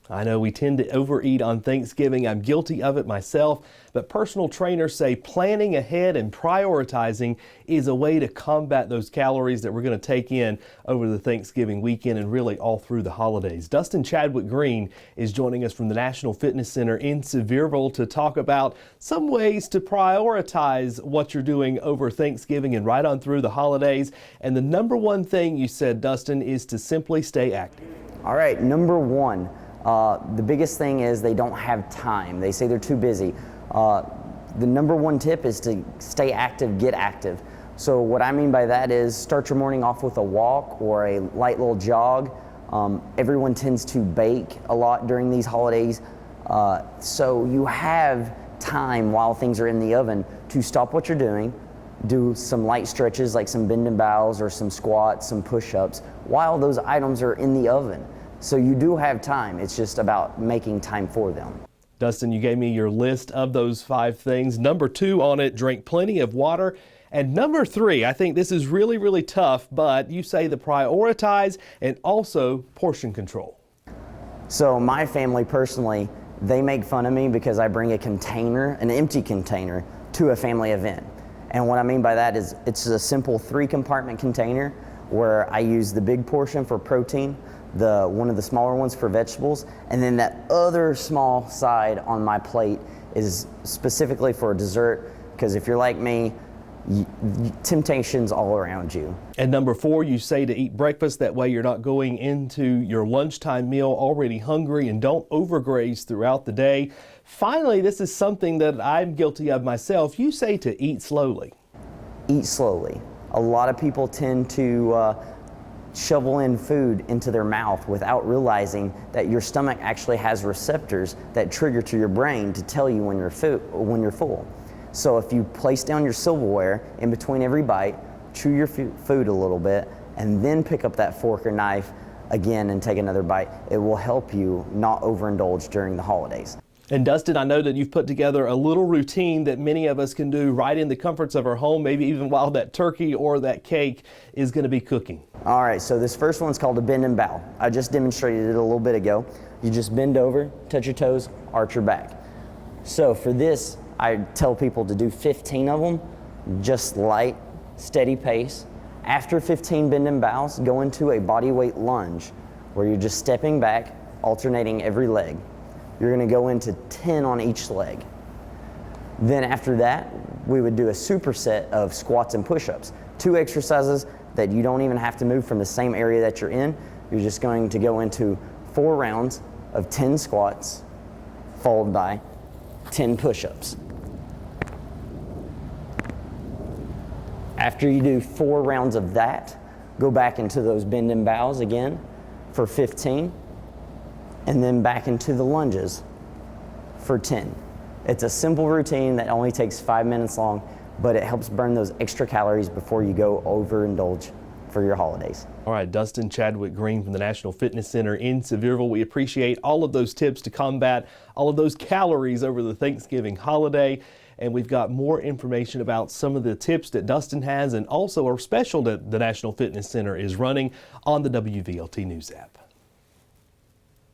I know we tend to overeat on Thanksgiving. I'm guilty of it myself, but personal trainers say planning ahead and prioritizing is a way to combat those calories that we're going to take in over the Thanksgiving weekend and really all through the holidays. Dustin Chadwick Green is joining us from the National Fitness Center in Sevierville to talk about some ways to prioritize what you're doing over Thanksgiving and right on through the holidays. And the number one thing you said, Dustin, is to simply stay active. All right, number one. The biggest thing is they don't have time. They say they're too busy. The number one tip is to stay active, get active. So what I mean by that is start your morning off with a walk or a light little jog. Everyone tends to bake a lot during these holidays. So you have time while things are in the oven to stop what you're doing, do some light stretches like some bend and bows or some squats, some push-ups while those items are in the oven. So you do have time. It's just about making time for them. Dustin, you gave me your list of those 5 things. Number 2 on it, drink plenty of water. And number 3, I think this is really, really tough, but you say the prioritize and also portion control. So my family personally, they make fun of me because I bring a container, an empty container, to a family event. And what I mean by that is it's a simple 3-compartment container where I use the big portion for protein, one of the smaller ones for vegetables, and then that other small side on my plate is specifically for dessert, because if you're like me, temptation's all around you. And number 4, you say to eat breakfast. That way you're not going into your lunchtime meal already hungry, and don't overgraze throughout the day. Finally, this is something that I'm guilty of myself. You say to eat slowly. Eat slowly. A lot of people tend to shovel in food into their mouth without realizing that your stomach actually has receptors that trigger to your brain to tell you when you're full. So if you place down your silverware in between every bite, chew your food a little bit, and then pick up that fork or knife again and take another bite, it will help you not overindulge during the holidays. And Dustin, I know that you've put together a little routine that many of us can do right in the comforts of our home, maybe even while that turkey or that cake is going to be cooking. All right, so this first one's called a bend and bow. I just demonstrated it a little bit ago. You just bend over, touch your toes, arch your back. So for this, I tell people to do 15 of them, just light, steady pace. After 15 bend and bows, go into a body weight lunge where you're just stepping back, alternating every leg. You're gonna go into 10 on each leg. Then after that, we would do a superset of squats and push-ups. 2 exercises that you don't even have to move from the same area that you're in. You're just going to go into 4 rounds of 10 squats, followed by 10 push-ups. After you do 4 rounds of that, go back into those bend and bows again for 15, and then back into the lunges for 10. It's a simple routine that only takes 5 minutes long, but it helps burn those extra calories before you go overindulge for your holidays. All right, Dustin Chadwick Green from the National Fitness Center in Sevierville. We appreciate all of those tips to combat all of those calories over the Thanksgiving holiday. And we've got more information about some of the tips that Dustin has and also a special that the National Fitness Center is running on the WVLT News app.